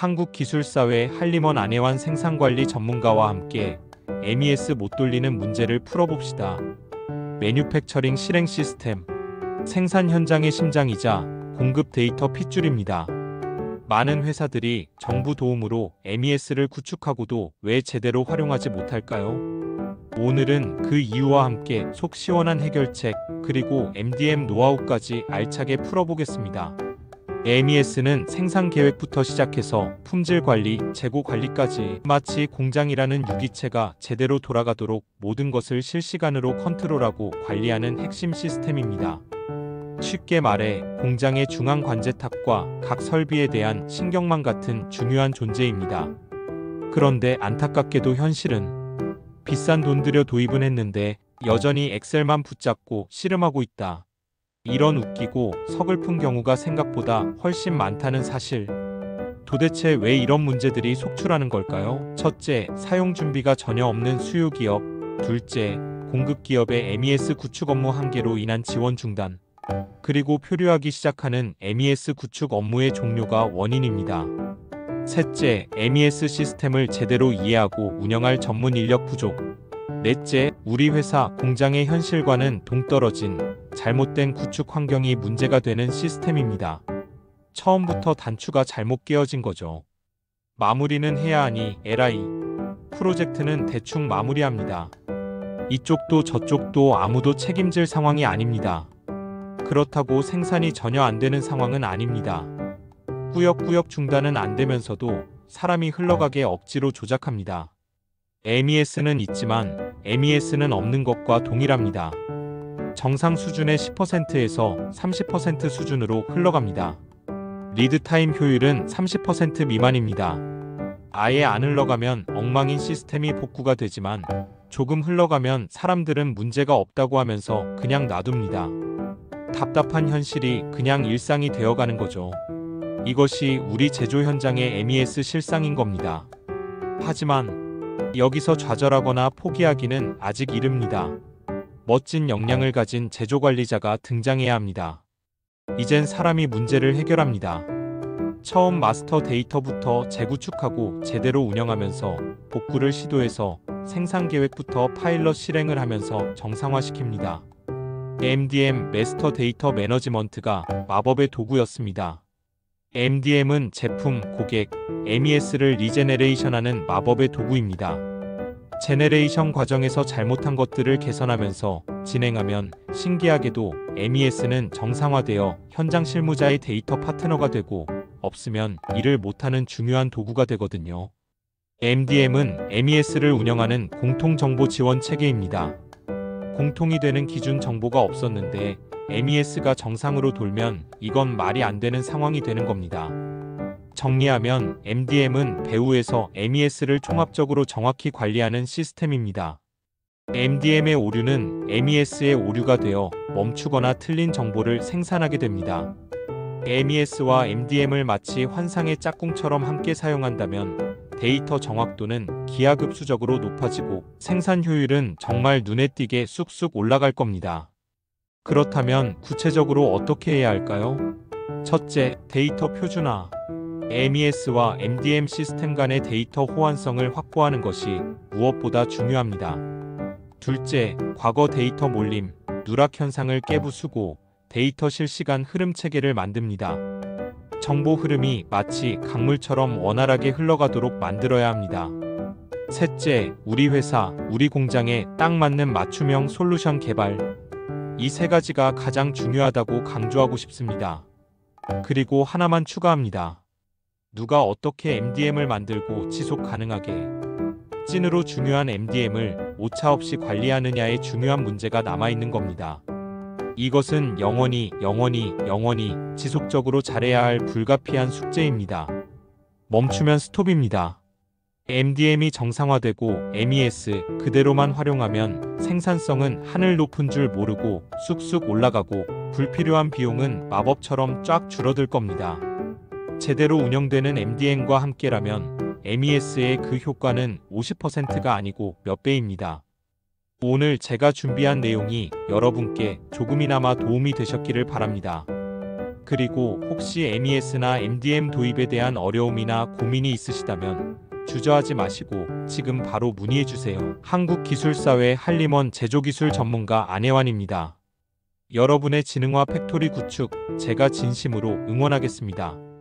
한국기술사회 한림원 안혜환 생산관리 전문가와 함께 MES 못 돌리는 문제를 풀어봅시다. 매뉴팩처링 실행 시스템, 생산 현장의 심장이자 공급 데이터 핏줄입니다. 많은 회사들이 정부 도움으로 MES를 구축하고도 왜 제대로 활용하지 못할까요? 오늘은 그 이유와 함께 속 시원한 해결책, 그리고 MDM 노하우까지 알차게 풀어보겠습니다. MES는 생산 계획부터 시작해서 품질 관리, 재고 관리까지 마치 공장이라는 유기체가 제대로 돌아가도록 모든 것을 실시간으로 컨트롤하고 관리하는 핵심 시스템입니다. 쉽게 말해 공장의 중앙 관제탑과 각 설비에 대한 신경망 같은 중요한 존재입니다. 그런데 안타깝게도 현실은 비싼 돈 들여 도입은 했는데 여전히 엑셀만 붙잡고 씨름하고 있다. 이런 웃기고 서글픈 경우가 생각보다 훨씬 많다는 사실. 도대체 왜 이런 문제들이 속출하는 걸까요? 첫째, 사용 준비가 전혀 없는 수요 기업. 둘째, 공급 기업의 MES 구축 업무 한계로 인한 지원 중단. 그리고 표류하기 시작하는 MES 구축 업무의 종료가 원인입니다. 셋째, MES 시스템을 제대로 이해하고 운영할 전문 인력 부족. 넷째, 우리 회사 공장의 현실과는 동떨어진 잘못된 구축 환경이 문제가 되는 시스템입니다. 처음부터 단추가 잘못 끼워진 거죠. 마무리는 해야 하니 LI. 프로젝트는 대충 마무리합니다. 이쪽도 저쪽도 아무도 책임질 상황이 아닙니다. 그렇다고 생산이 전혀 안 되는 상황은 아닙니다. 꾸역꾸역 중단은 안 되면서도 사람이 흘러가게 억지로 조작합니다. MES는 있지만 MES는 없는 것과 동일합니다. 정상 수준의 10%에서 30% 수준으로 흘러갑니다. 리드타임 효율은 30% 미만입니다. 아예 안 흘러가면 엉망인 시스템이 복구가 되지만 조금 흘러가면 사람들은 문제가 없다고 하면서 그냥 놔둡니다. 답답한 현실이 그냥 일상이 되어가는 거죠. 이것이 우리 제조 현장의 MES 실상인 겁니다. 하지만 여기서 좌절하거나 포기하기는 아직 이릅니다. 멋진 역량을 가진 제조관리자가 등장해야 합니다. 이젠 사람이 문제를 해결합니다. 처음 마스터 데이터부터 재구축하고 제대로 운영하면서 복구를 시도해서 생산 계획부터 파일럿 실행을 하면서 정상화시킵니다. MDM 마스터 데이터 매너지먼트가 마법의 도구였습니다. MDM은 제품, 고객, MES를 리제네레이션하는 마법의 도구입니다. 제네레이션 과정에서 잘못한 것들을 개선하면서 진행하면 신기하게도 MES는 정상화되어 현장 실무자의 데이터 파트너가 되고 없으면 일을 못하는 중요한 도구가 되거든요. MDM은 MES를 운영하는 공통정보 지원 체계입니다. 공통이 되는 기준 정보가 없었는데 MES가 정상으로 돌면 이건 말이 안 되는 상황이 되는 겁니다. 정리하면 MDM은 배후에서 MES를 종합적으로 정확히 관리하는 시스템입니다. MDM의 오류는 MES의 오류가 되어 멈추거나 틀린 정보를 생산하게 됩니다. MES와 MDM을 마치 환상의 짝꿍처럼 함께 사용한다면 데이터 정확도는 기하급수적으로 높아지고 생산 효율은 정말 눈에 띄게 쑥쑥 올라갈 겁니다. 그렇다면 구체적으로 어떻게 해야 할까요? 첫째, 데이터 표준화. MES와 MDM 시스템 간의 데이터 호환성을 확보하는 것이 무엇보다 중요합니다. 둘째, 과거 데이터 몰림, 누락 현상을 깨부수고 데이터 실시간 흐름 체계를 만듭니다. 정보 흐름이 마치 강물처럼 원활하게 흘러가도록 만들어야 합니다. 셋째, 우리 회사, 우리 공장에 딱 맞는 맞춤형 솔루션 개발. 이 세 가지가 가장 중요하다고 강조하고 싶습니다. 그리고 하나만 추가합니다. 누가 어떻게 MDM을 만들고 지속 가능하게 찐으로 중요한 MDM을 오차없이 관리하느냐에 중요한 문제가 남아있는 겁니다. 이것은 영원히 지속적으로 잘해야 할 불가피한 숙제입니다. 멈추면 스톱입니다. MDM이 정상화되고 MES 그대로만 활용하면 생산성은 하늘 높은 줄 모르고 쑥쑥 올라가고 불필요한 비용은 마법처럼 쫙 줄어들 겁니다. 제대로 운영되는 MDM과 함께라면 MES의 그 효과는 50%가 아니고 몇 배입니다. 오늘 제가 준비한 내용이 여러분께 조금이나마 도움이 되셨기를 바랍니다. 그리고 혹시 MES나 MDM 도입에 대한 어려움이나 고민이 있으시다면 주저하지 마시고 지금 바로 문의해 주세요. 한국기술사회 한림원 제조기술 전문가 안혜환입니다. 여러분의 지능화 팩토리 구축 제가 진심으로 응원하겠습니다.